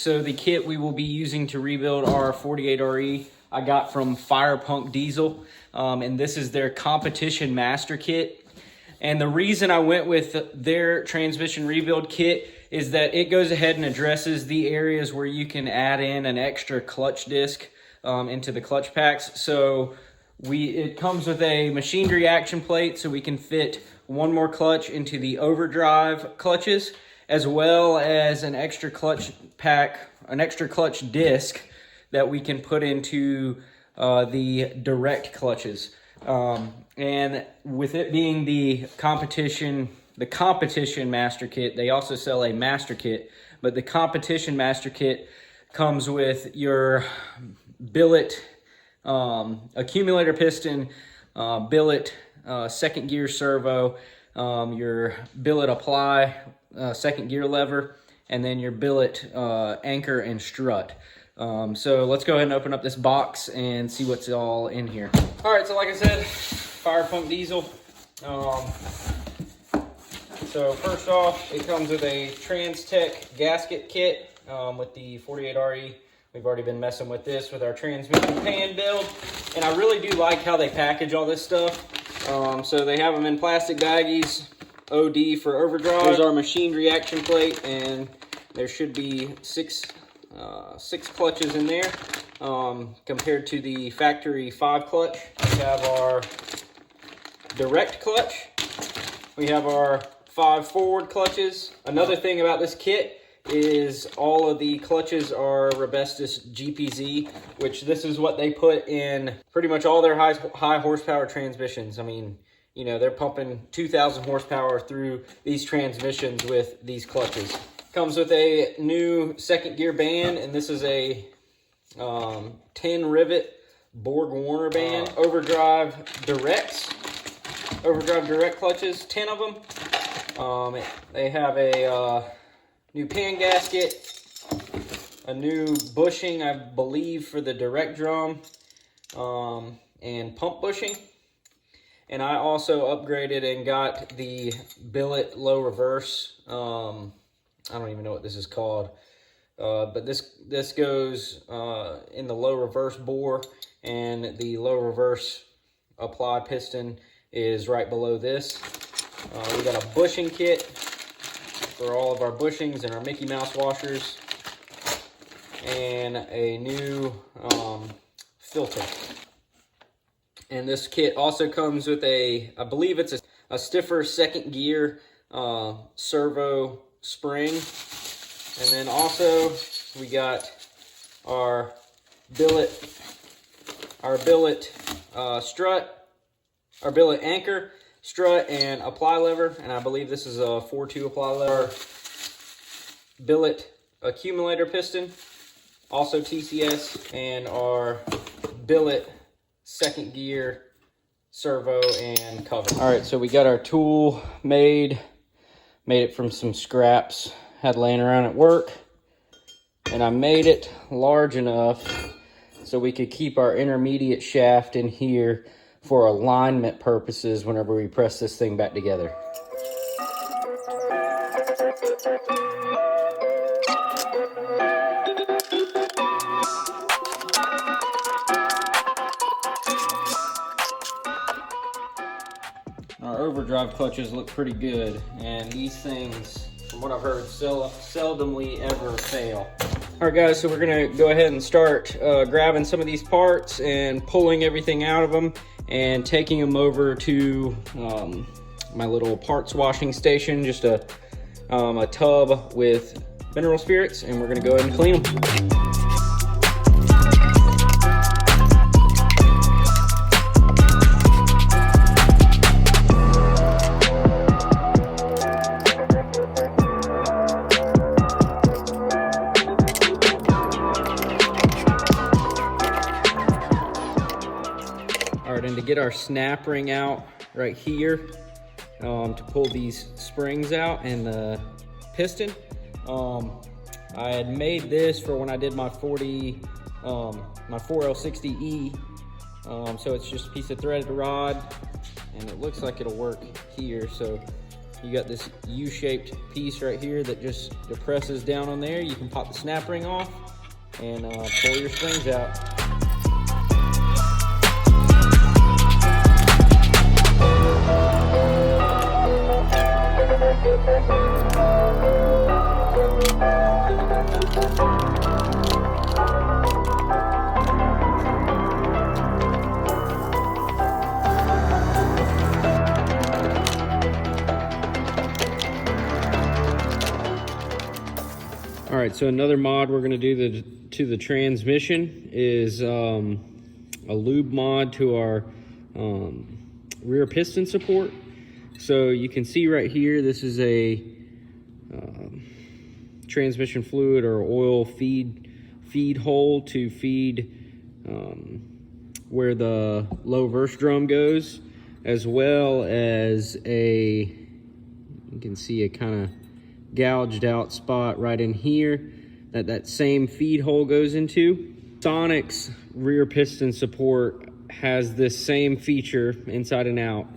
So the kit we will be using to rebuild our 48RE I got from Firepunk Diesel, and this is their competition master kit. And the reason I went with their transmission rebuild kit is that it goes ahead and addresses the areas where you can add in an extra clutch disc into the clutch packs. So it comes with a machined reaction plate, so we can fit one more clutch into the Overdrive clutches, as well as an extra clutch pack, an extra clutch disc that we can put into the direct clutches. And with it being the competition master kit, they also sell a master kit, but the competition master kit comes with your billet accumulator piston, billet second gear servo, your billet apply second gear lever, and then your billet anchor and strut. So let's go ahead and open up this box and see what's all in here. All right, so like I said, Firepunk Diesel. So first off, it comes with a Trans-Tech gasket kit with the 48RE. We've already been messing with this with our transmission pan build, and I really do like how they package all this stuff. So they have them in plastic baggies, OD for overdrive. There's our machined reaction plate, and there should be six clutches in there compared to the factory 5 clutch. We have our direct clutch. We have our 5 forward clutches. Another thing about this kit is all of the clutches are Robestus GPZ, which this is what they put in pretty much all their high horsepower transmissions. I mean, you know, they're pumping 2,000 horsepower through these transmissions with these clutches. Comes with a new second gear band, and this is a 10 rivet Borg Warner band. Overdrive direct clutches, 10 of them. They have a new pan gasket, a new bushing, I believe, for the direct drum, and pump bushing. And I also upgraded and got the billet low reverse. I don't even know what this is called, but this goes in the low reverse bore, and the low reverse applied piston is right below this. We got a bushing kit for all of our bushings and our Mickey Mouse washers, and a new filter. And this kit also comes with I believe it's a stiffer second gear servo spring. And then also we got our billet strut, our billet anchor, strut, and apply lever. And I believe this is a 4-2 apply lever. Billet accumulator piston, also TCS, and our billet second gear servo and cover. All right, so we got our tool made it from some scraps had laying around at work, and I made it large enough so we could keep our intermediate shaft in here for alignment purposes whenever we press this thing back together. Our overdrive clutches look pretty good, and these things, from what I've heard, seldomly ever fail. All right, guys, so we're gonna go ahead and start grabbing some of these parts and pulling everything out of them and taking them over to my little parts washing station, just a tub with mineral spirits, and we're gonna go ahead and clean them. And to get our snap ring out right here, to pull these springs out and the piston, I had made this for when I did my my 4L60E. So it's just a piece of threaded rod, and it looks like it'll work here. So You got this U-shaped piece right here that just depresses down on there. You can pop the snap ring off and pull your springs out. All right, so another mod we're gonna do to the transmission is a lube mod to our rear piston support. So you can see right here, this is a transmission fluid or oil feed hole to feed where the low verse drum goes, as well as you can see a kind of gouged out spot right in here that same feed hole goes into. Sonic's rear piston support has this same feature inside and out,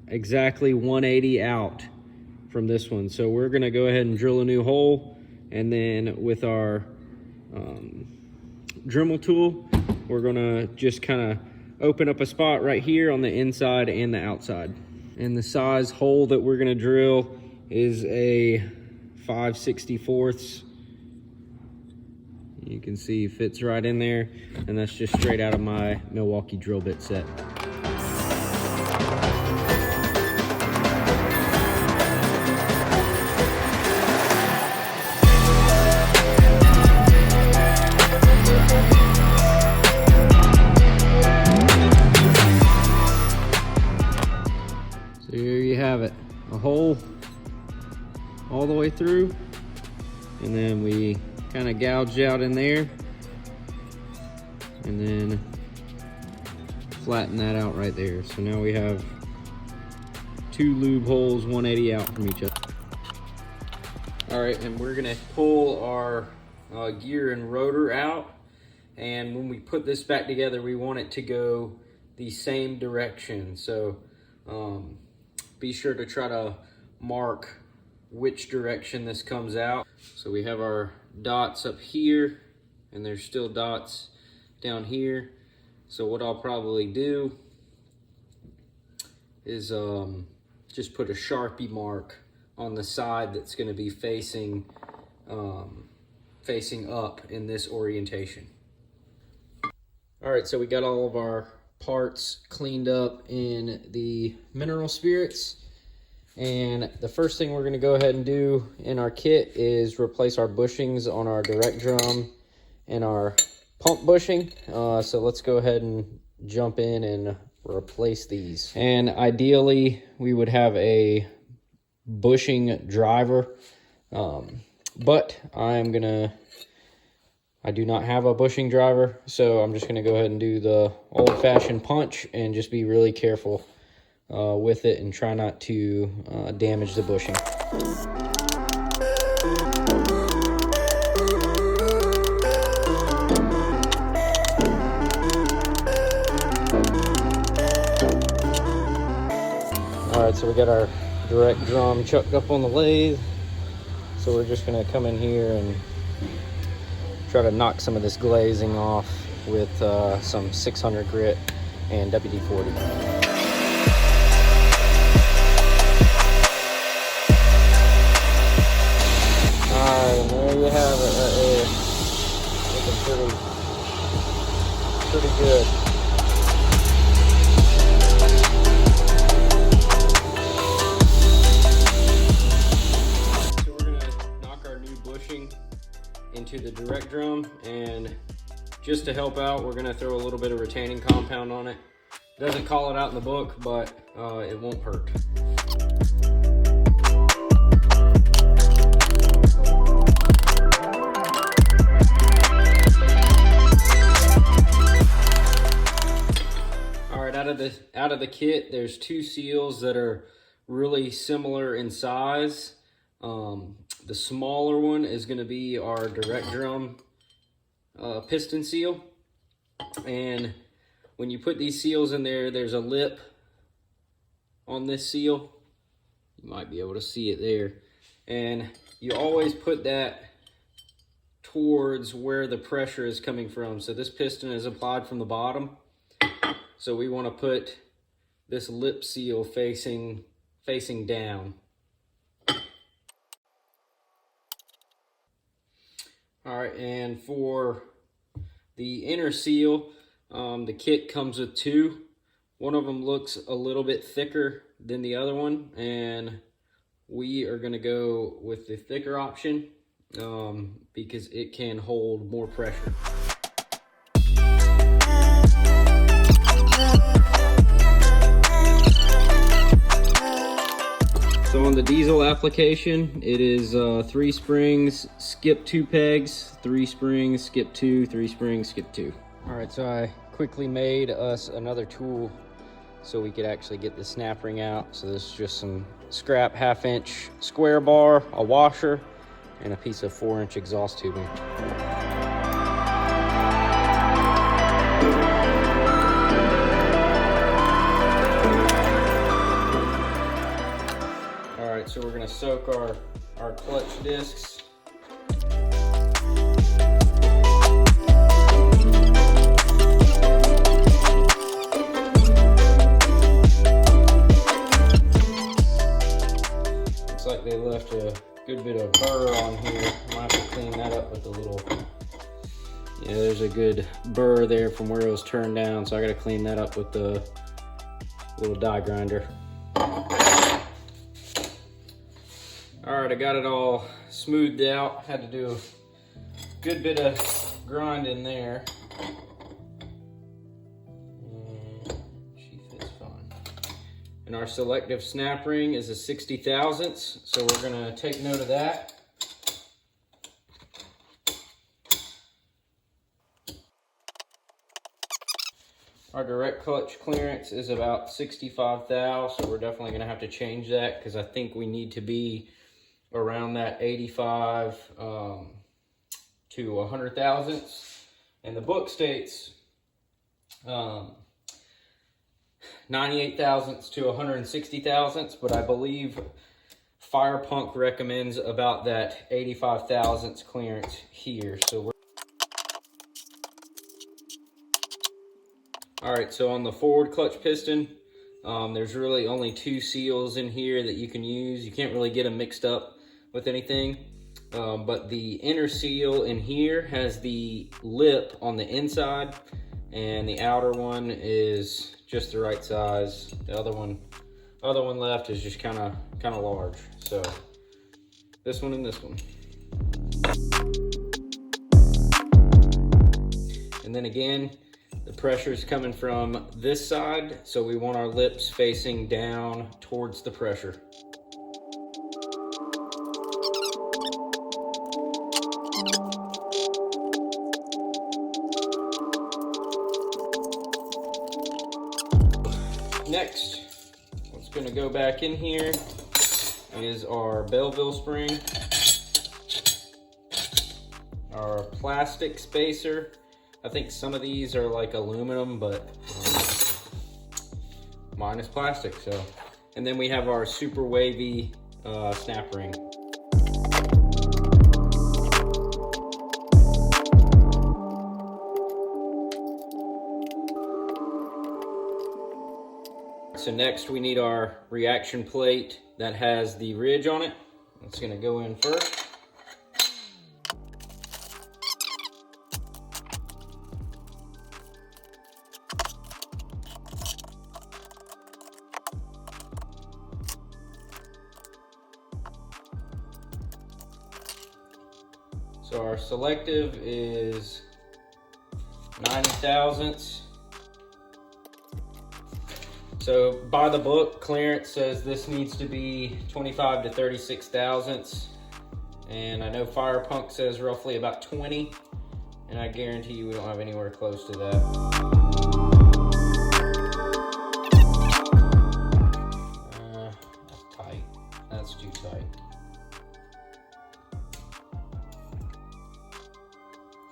exactly 180 out from this one. So we're gonna go ahead and drill a new hole, and then with our Dremel tool, we're gonna just kind of open up a spot right here on the inside and the outside. And the size hole that we're gonna drill is a 5/64. You can see fits right in there, and that's just straight out of my Milwaukee drill bit set. So here you have it, a hole all the way through, and then we kind of gouged out in there and then flatten that out right there. So now we have two lube holes 180 out from each other. All right, and we're gonna pull our gear and rotor out, and when we put this back together, we want it to go the same direction. So be sure to try to mark which direction this comes out. So we have our dots up here, and there's still dots down here. So what I'll probably do is just put a Sharpie mark on the side that's going to be facing up in this orientation. All right, so we got all of our parts cleaned up in the mineral spirits. And the first thing we're going to go ahead and do in our kit is replace our bushings on our direct drum and our pump bushing. So let's go ahead and jump in and replace these. And ideally, we would have a bushing driver, but I do not have a bushing driver, so I'm just going to go ahead and do the old-fashioned punch and just be really careful with it and try not to damage the bushing. All right, so we got our direct drum chucked up on the lathe. So we're just gonna come in here and try to knock some of this glazing off with some 600 grit and WD-40. And there you have it right there. Looking pretty good. So we're gonna knock our new bushing into the direct drum, and just to help out, we're gonna throw a little bit of retaining compound on it. Doesn't call it out in the book, but it won't hurt. Out of the kit, there's two seals that are really similar in size. The smaller one is going to be our direct drum piston seal, and when you put these seals in there, there's a lip on this seal, You might be able to see it there. And you always put that towards where the pressure is coming from. So this piston is applied from the bottom. So we want to put this lip seal facing down. All right, and for the inner seal, the kit comes with two. One of them looks a little bit thicker than the other one, and we are going to go with the thicker option because it can hold more pressure. So on the diesel application, it is 3 springs, skip 2 pegs, 3 springs, skip 2, 3 springs, skip 2. All right, so I quickly made us another tool so we could actually get the snap ring out. So this is just some scrap 1/2-inch square bar, a washer, and a piece of 4-inch exhaust tubing. All right, so we're gonna soak our clutch discs. Looks like they left a good bit of burr on here. I might have to clean that up with a little, yeah, there's a good burr there from where it was turned down, so I gotta clean that up with the little die grinder. All right, I got it all smoothed out. Had to do a good bit of grinding there. And she fits fine. And our selective snap ring is a 60 thousandths, so we're gonna take note of that. Our direct clutch clearance is about 65 thou, so we're definitely gonna have to change that because I think we need to be around that 85 to 100 thousandths. And the book states 98 thousandths to 160 thousandths, but I believe Firepunk recommends about that 85 thousandths clearance here. So all right, so on the forward clutch piston, there's really only 2 seals in here that you can use. You can't really get them mixed up with anything, but the inner seal in here has the lip on the inside, and the outer one is just the right size. The other one left is just kind of large. So this one and this one. And then again, the pressure is coming from this side, so we want our lips facing down towards the pressure. Next, what's going to go back in here is our Belleville spring, our plastic spacer. I think some of these are like aluminum, but mine is plastic. So, and then we have our super wavy snap ring. So next we need our reaction plate that has the ridge on it. It's going to go in first. So our selective is 90 thousandths. So by the book, clearance says this needs to be 25 to 36 thousandths. And I know Firepunk says roughly about 20. And I guarantee you we don't have anywhere close to that. That's tight. That's too tight.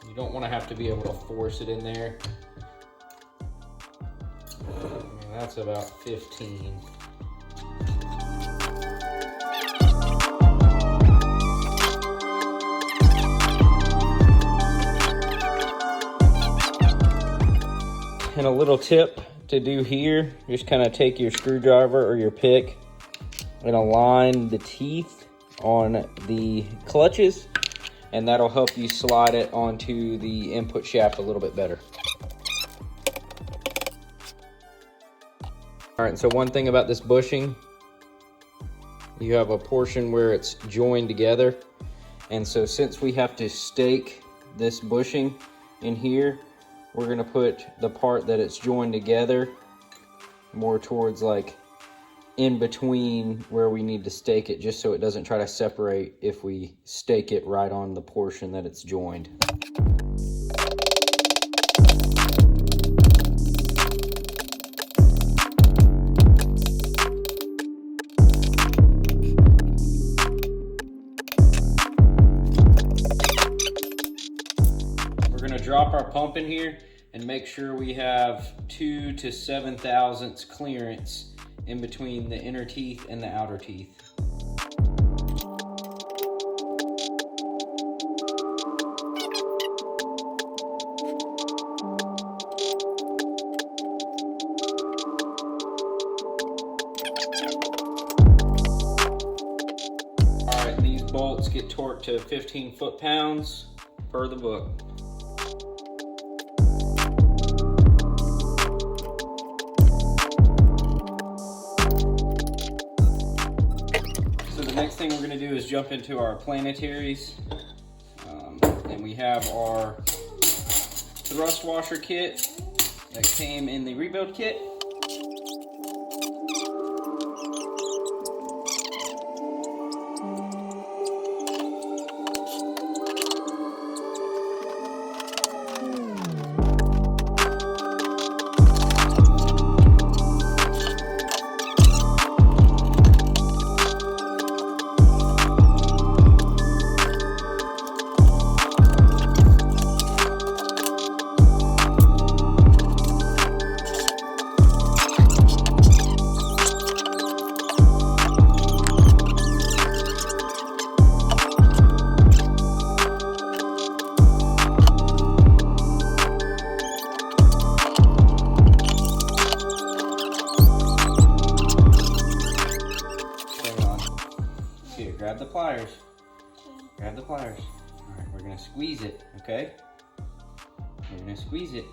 You don't want to have to be able to force it in there. I mean, that's about 15. And a little tip to do here, just kind of take your screwdriver or your pick and align the teeth on the clutches, and that'll help you slide it onto the input shaft a little bit better. All right, so one thing about this bushing, you have a portion where it's joined together. And so since we have to stake this bushing in here, we're gonna put the part that it's joined together more towards like in between where we need to stake it, just so it doesn't try to separate if we stake it right on the portion that it's joined. We're gonna drop our pump in here and make sure we have 2 to 7 thousandths clearance in between the inner teeth and the outer teeth. All right, these bolts get torqued to 15 foot-pounds per the book. Next thing we're going to do is jump into our Planetaries, and we have our thrust washer kit that came in the rebuild kit. Grab the pliers. Grab the pliers. All right, we're gonna squeeze it, okay? We're gonna squeeze it.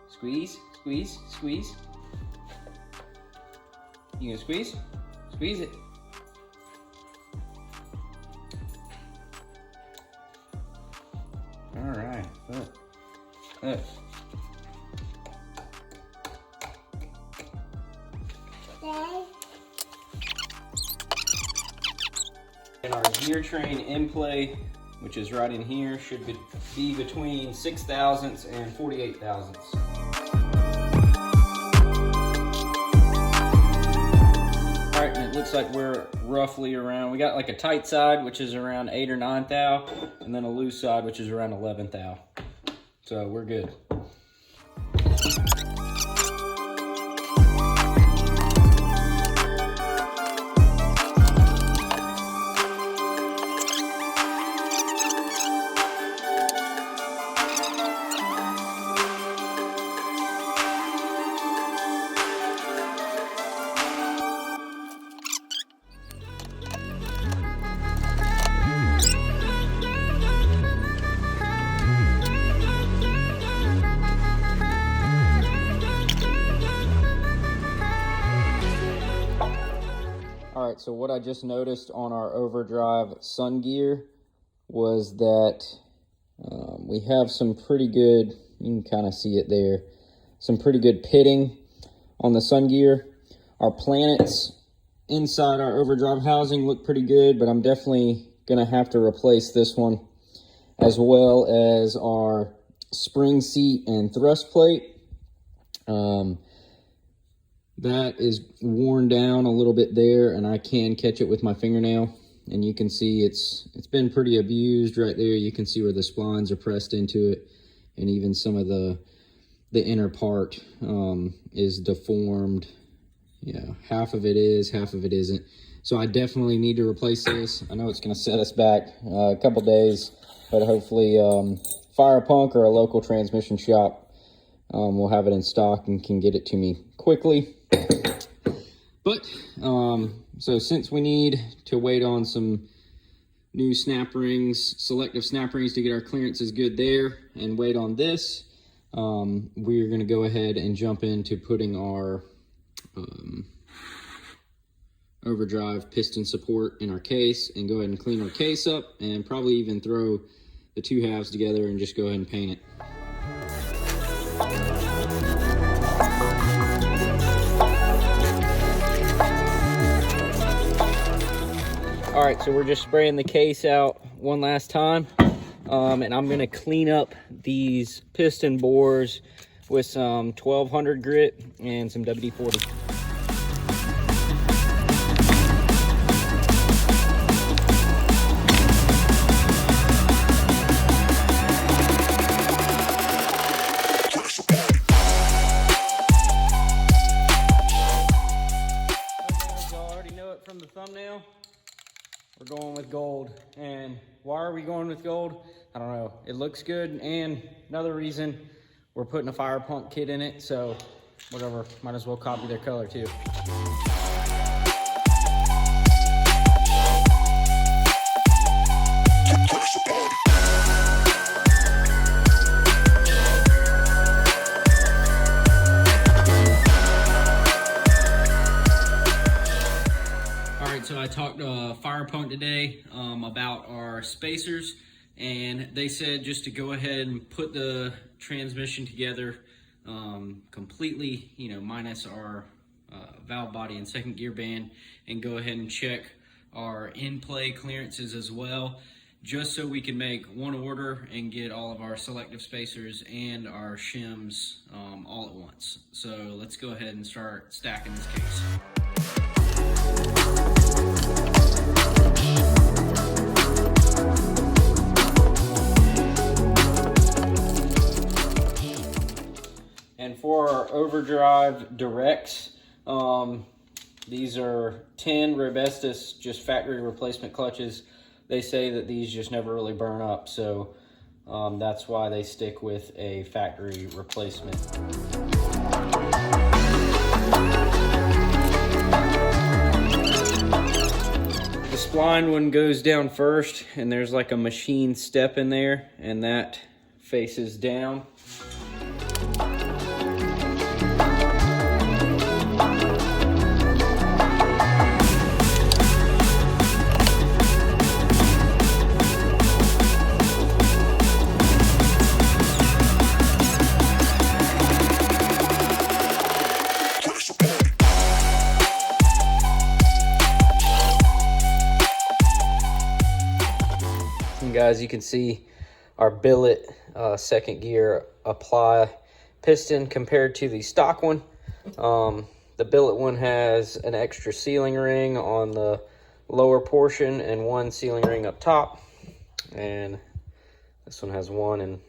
Squeeze, squeeze, squeeze. You gonna squeeze? Squeeze it. All right, look, look. And our gear train in play, which is right in here, should be between 6 thousandths and 48 thousandths. All right, and it looks like we're roughly around, we got like a tight side, which is around 8 or 9 thou, and then a loose side, which is around 11 thou. So we're good. Alright, so what I just noticed on our Overdrive sun gear was that we have some pretty good, you can kind of see it there, some pretty good pitting on the sun gear. Our planets inside our Overdrive housing look pretty good, but I'm definitely going to have to replace this one, as well as our spring seat and thrust plate. That is worn down a little bit there, and I can catch it with my fingernail, and you can see it's been pretty abused right there. You can see where the splines are pressed into it, and even some of the inner part is deformed. Yeah, half of it is, half of it isn't. So I definitely need to replace this. I know it's going to set us back a couple days, but hopefully Firepunk or a local transmission shop will have it in stock and can get it to me quickly. But so since we need to wait on some new snap rings, selective snap rings, to get our clearances good there and wait on this, we're going to go ahead and jump into putting our Overdrive piston support in our case and go ahead and clean our case up, and probably even throw the two halves together and just go ahead and paint it. All right, so we're just spraying the case out one last time, and I'm gonna clean up these piston bores with some 1200 grit and some WD-40. Y'all already know it from the thumbnail. We're going with gold. And why are we going with gold? I don't know. It looks good, and another reason, we're putting a Firepunk kit in it, so whatever, might as well copy their color too. So I talked to Firepunk today about our spacers, and they said just to go ahead and put the transmission together completely, you know, minus our valve body and second gear band, and go ahead and check our in-play clearances as well, just so we can make one order and get all of our selective spacers and our shims all at once. So let's go ahead and start stacking this case. And for our Overdrive directs, these are 10 Robestus, just factory replacement clutches. They say that these just never really burn up, so that's why they stick with a factory replacement. The spline one goes down first, and there's like a machine step in there, and that faces down. Guys, you can see our billet second gear apply piston compared to the stock one. The billet one has an extra sealing ring on the lower portion and one sealing ring up top, and this one has one and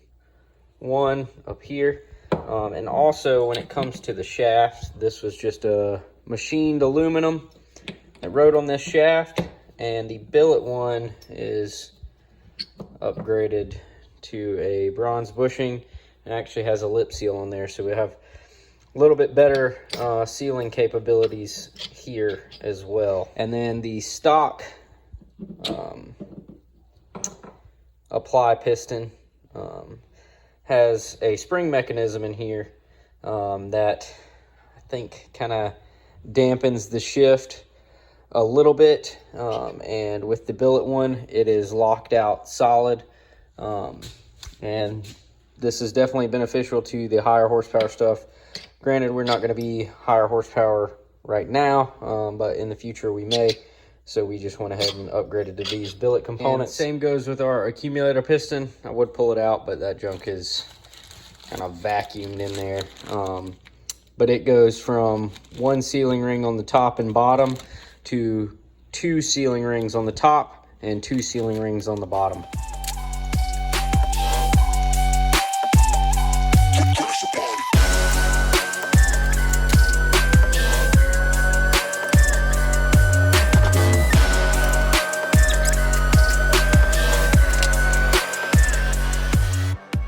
one up here. And also, when it comes to the shaft, this was just a machined aluminum that rode on this shaft, and the billet one is upgraded to a bronze bushing and actually has a lip seal on there, so we have a little bit better sealing capabilities here as well. And then the stock apply piston has a spring mechanism in here that I think kind of dampens the shift a little bit, and with the billet one, it is locked out solid, and this is definitely beneficial to the higher horsepower stuff. Granted, we're not going to be higher horsepower right now, but in the future we may, so we just went ahead and upgraded to these billet components. And same goes with our accumulator piston. I would pull it out, but that junk is kind of vacuumed in there. But it goes from one sealing ring on the top and bottom to 2 sealing rings on the top and 2 sealing rings on the bottom.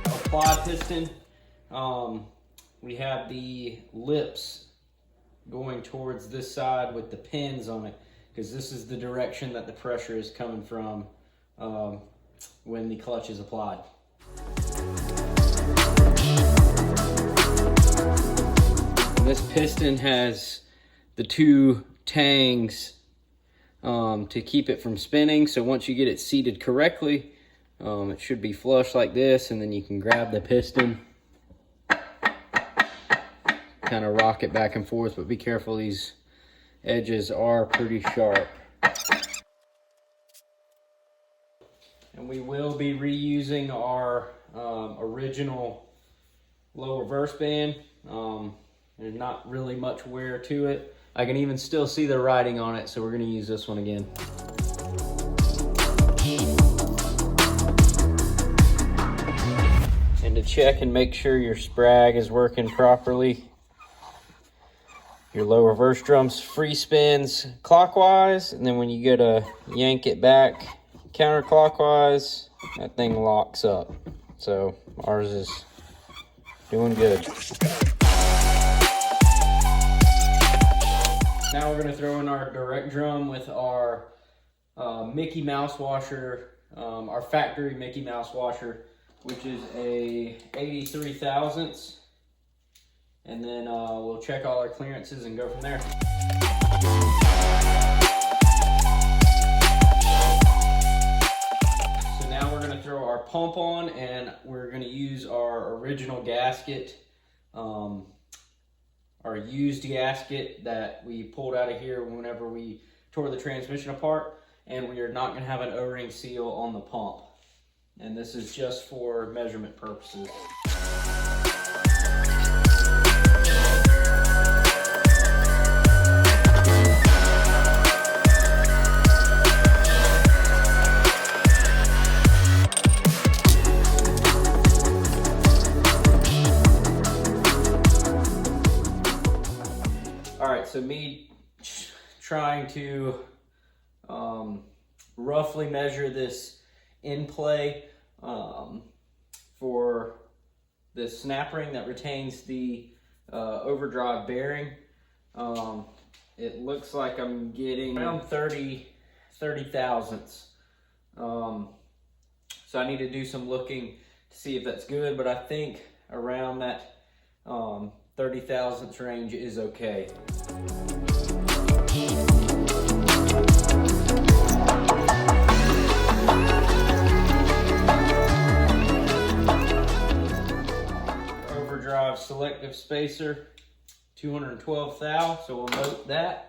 Apply piston. we have the lips going towards this side with the pins on it, because this is the direction that the pressure is coming from when the clutch is applied. And this piston has the two tangs to keep it from spinning. So once you get it seated correctly, it should be flush like this, and then you can grab the piston, kind of rock it back and forth, but be careful, these edges are pretty sharp. And we will be reusing our original low reverse band. There's not really much wear to it. I can even still see the writing on it, so we're gonna use this one again. And to check and make sure your sprag is working properly, your low reverse drum's free spins clockwise, and then when you go to yank it back counterclockwise, that thing locks up. So ours is doing good. Now we're gonna throw in our direct drum with our Mickey Mouse washer, our factory Mickey Mouse washer, which is a 83 thousandths. And then we'll check all our clearances and go from there. So now we're gonna throw our pump on, and we're gonna use our original gasket, our used gasket that we pulled out of here whenever we tore the transmission apart, and we are not gonna have an O-ring seal on the pump. And this is just for measurement purposes. So me trying to roughly measure this in play for this snap ring that retains the overdrive bearing. It looks like I'm getting around 30 thousandths. So I need to do some looking to see if that's good, but I think around that 30 thousandths range is okay. Overdrive selective spacer, 212 thou, so we'll note that.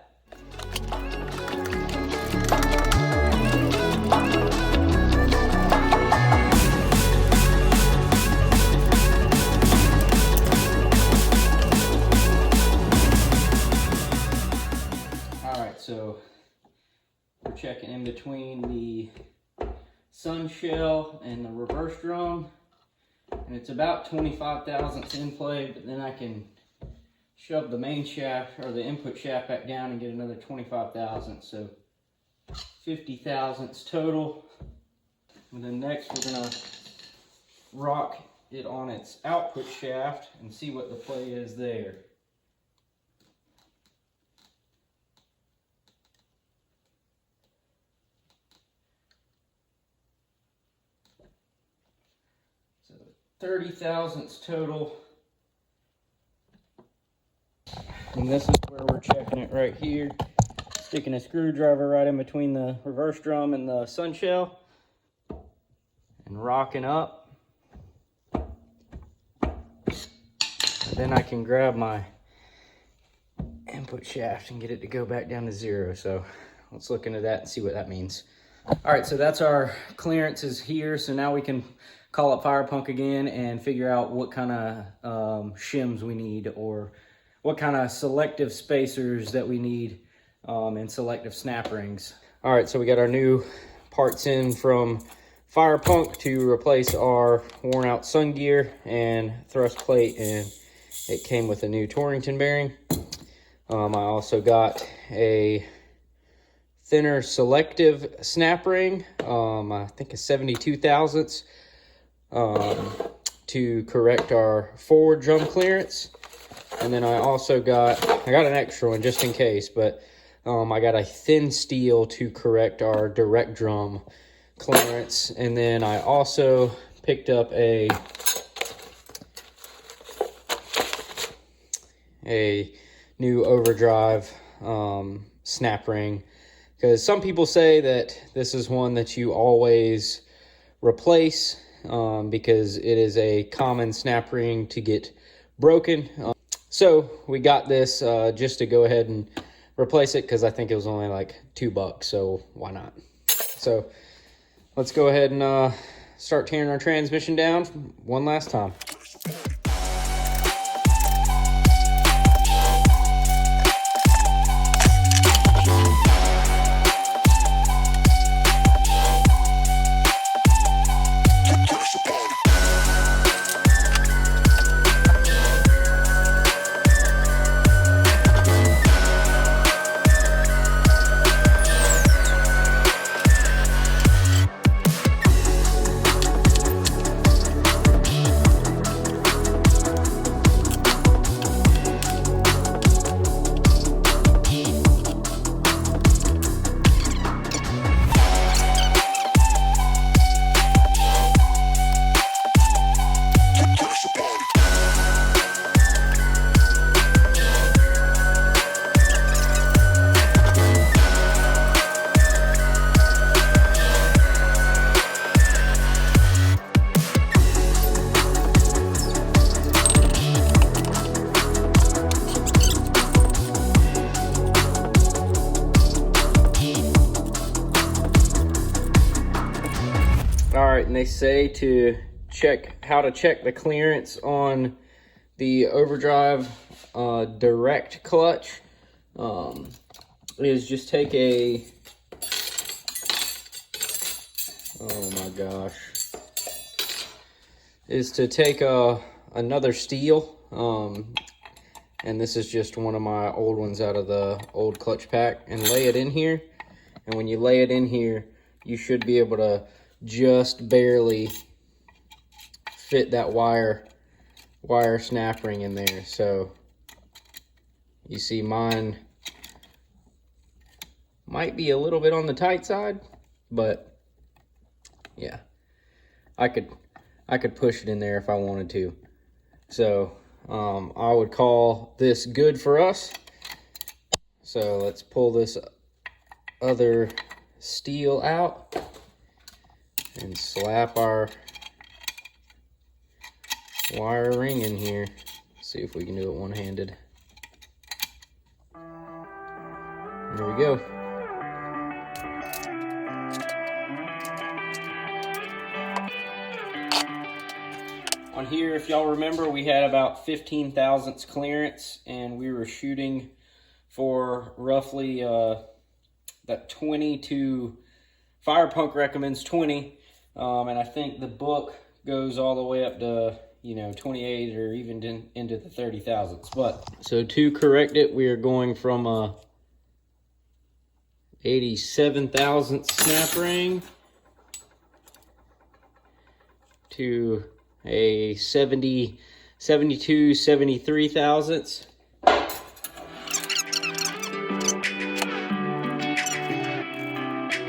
So we're checking in between the sun shell and the reverse drum, and it's about 25 thousandths in play, but then I can shove the main shaft or the input shaft back down and get another 25 thousandths, so 50 thousandths total. And then next we're gonna rock it on its output shaft and see what the play is there. So 30 thousandths total. And this is where we're checking it right here. Sticking a screwdriver right in between the reverse drum and the sun shell. And rocking up. And then I can grab my input shaft and get it to go back down to 0. So let's look into that and see what that means. All right, so that's our clearances here. So now we can call up Firepunk again and figure out what kind of shims we need, or what kind of selective spacers that we need and selective snap rings. All right, so we got our new parts in from Firepunk to replace our worn out sun gear and thrust plate, and it came with a new Torrington bearing. I also got a thinner selective snap ring, I think a 72 thousandths, to correct our forward drum clearance. And then I also got an extra one just in case, but I got a thin steel to correct our direct drum clearance. And then I also picked up a new Overdrive snap ring, because some people say that this is one that you always replace because it is a common snap ring to get broken. So we got this just to go ahead and replace it, because I think it was only like $2, so why not? So let's go ahead and start tearing our transmission down one last time. All right, and they say to check how to check the clearance on the Overdrive direct clutch is just take a, oh my gosh, is to take another steel, and this is just one of my old ones out of the old clutch pack, and lay it in here. And when you lay it in here, you should be able to just barely fit that wire snap ring in there. So you see mine might be a little bit on the tight side, but yeah, I could push it in there if I wanted to. So I would call this good for us. So let's pull this other steel out and slap our wire ring in here. See if we can do it one-handed. There we go. On here, if y'all remember, we had about 15 thousandths clearance, and we were shooting for roughly that 20 to, Firepunk recommends 20, and I think the book goes all the way up to, you know, 28 or even into the 30 thousandths. But so to correct it, we are going from a 87 thousandths snap ring to a 72, 73 thousandths.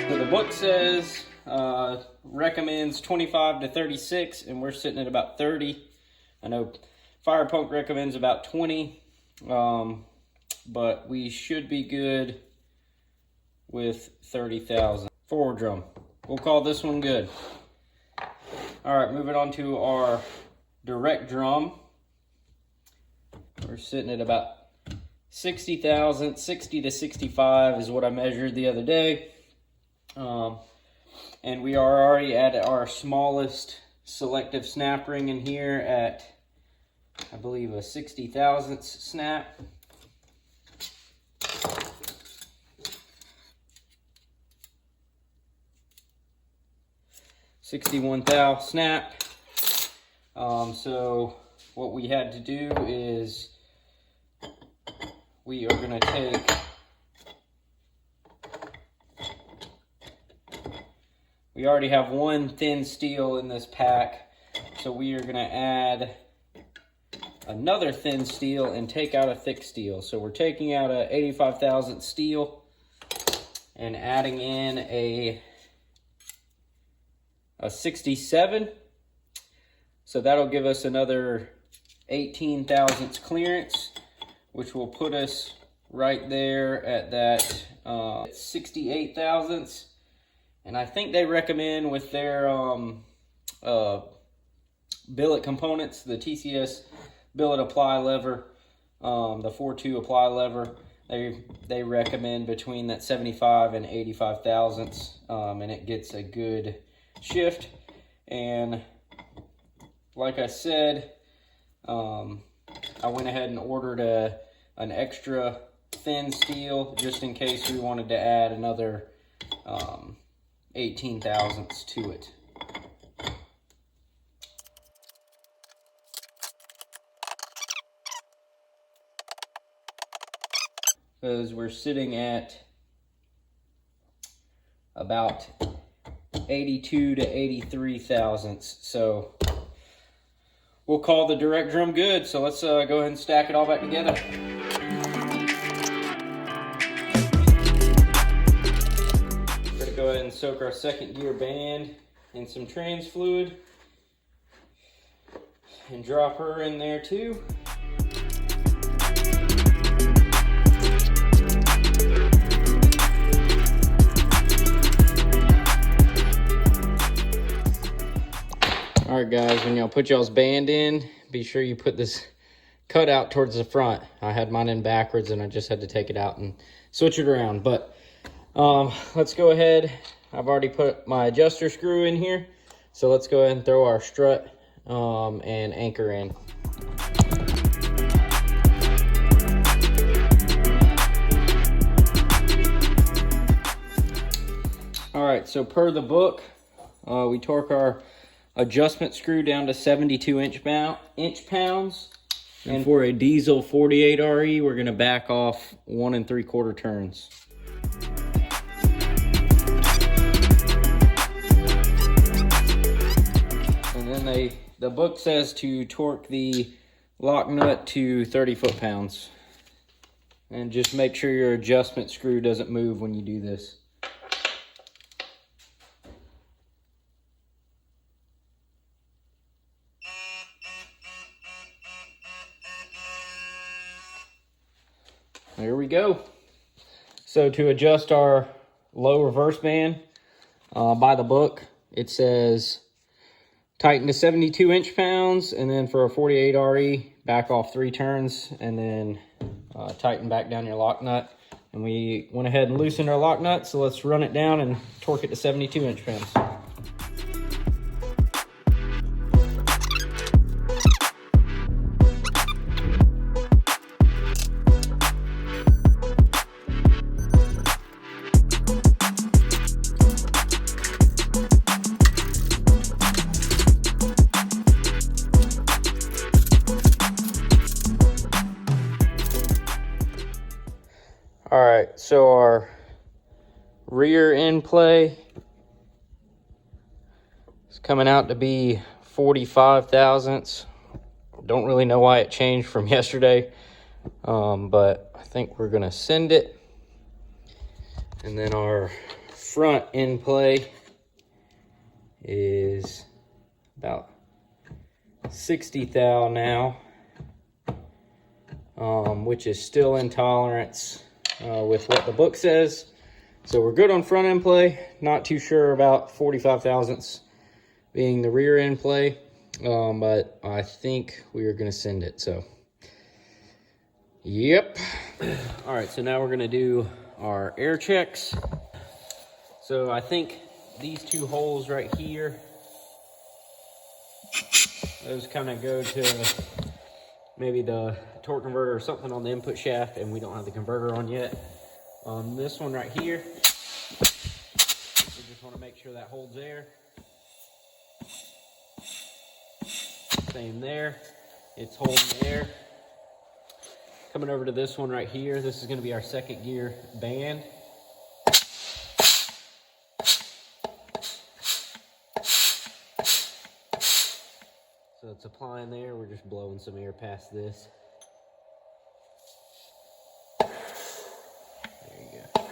So the book says recommends 25 to 36, and we're sitting at about 30. I know Firepunk recommends about 20, but we should be good with 30,000. Forward drum. We'll call this one good. All right, moving on to our direct drum. We're sitting at about 60,000, 60 to 65 is what I measured the other day. And we are already at our smallest selective snap ring in here at, I believe, a 60 thousandths snap. $61 thou snap. So what we had to do is we are going to take we already have one thin steel in this pack, so we are going to add another thin steel and take out a thick steel. So we're taking out a 85 thousandths steel and adding in a 67. So that'll give us another 18 thousandths clearance, which will put us right there at that 68 thousandths. And I think they recommend with their billet components, the TCS billet apply lever, the 4.2 apply lever, they recommend between that 75 and 85 thousandths, and it gets a good shift. And like I said, I went ahead and ordered an extra thin steel just in case we wanted to add another 18 thousandths to it. Because we're sitting at about 82 to 83 thousandths. So we'll call the direct drum good. So let's go ahead and stack it all back together. We're gonna go ahead and soak our second gear band in some trans fluid and drop her in there too. All right, guys, when y'all put y'all's band in, be sure you put this cutout towards the front. I had mine in backwards and I just had to take it out and switch it around. But let's go ahead. I've already put my adjuster screw in here. So let's go ahead and throw our strut and anchor in. All right, so per the book, we torque our adjustment screw down to 72 inch pounds. And for a diesel 48 RE, we're gonna back off 1 3/4 turns. And then the book says to torque the lock nut to 30 foot-pounds. And just make sure your adjustment screw doesn't move when you do this. There we go. So to adjust our low reverse band, by the book, it says tighten to 72 inch pounds, and then for a 48 RE, back off 3 turns, and then tighten back down your lock nut. And we went ahead and loosened our lock nut, so let's run it down and torque it to 72 inch pounds. All right, so our rear end play is coming out to be 45 thousandths. Don't really know why it changed from yesterday, but I think we're gonna send it. And then our front end play is about 60 thou now, which is still in tolerance with what the book says. So we're good on front end play. Not too sure about 45 thousandths being the rear end play, but I think we are going to send it. So yep. All right, so now we're going to do our air checks. So I think these 2 holes right here, those kind of go to maybe the torque converter or something on the input shaft, and we don't have the converter on yet. On this one right here, we just want to make sure that holds air. Same there, it's holding air. Coming over to this one right here, this is going to be our second gear band. So it's applying applying there. We're just blowing some air past this. There you go.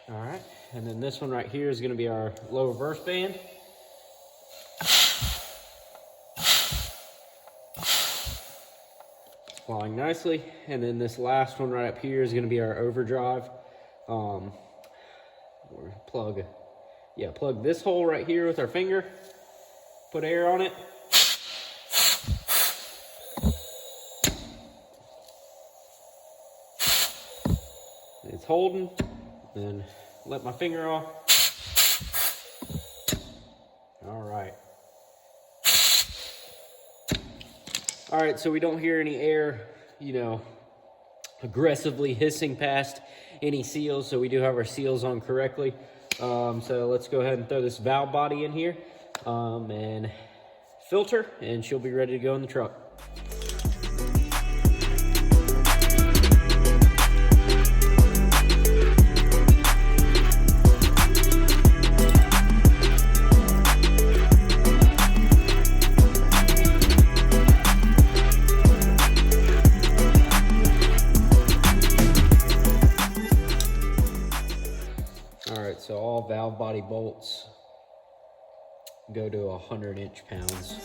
All right, and then this one right here is going to be our low reverse band. Applying nicely, and then this last one right up here is going to be our overdrive. Plug this hole right here with our finger, put air on it. It's holding, then let my finger off. All right. All right, so we don't hear any air, you know, aggressively hissing past any seals, so we do have our seals on correctly. So let's go ahead and throw this valve body in here and filter, and she'll be ready to go in the truck. So all valve body bolts go to 100 inch-pounds.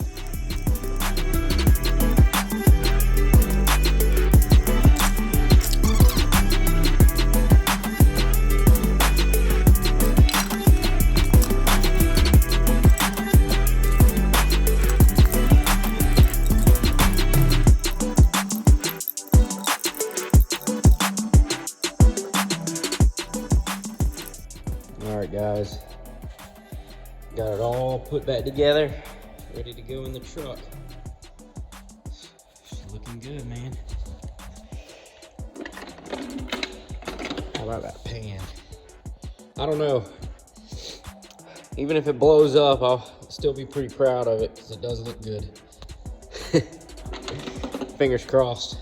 All right, guys, got it all put back together, ready to go in the truck. She's looking good, man. How about that pan? I don't know. Even if it blows up, I'll still be pretty proud of it because it does look good. Fingers crossed.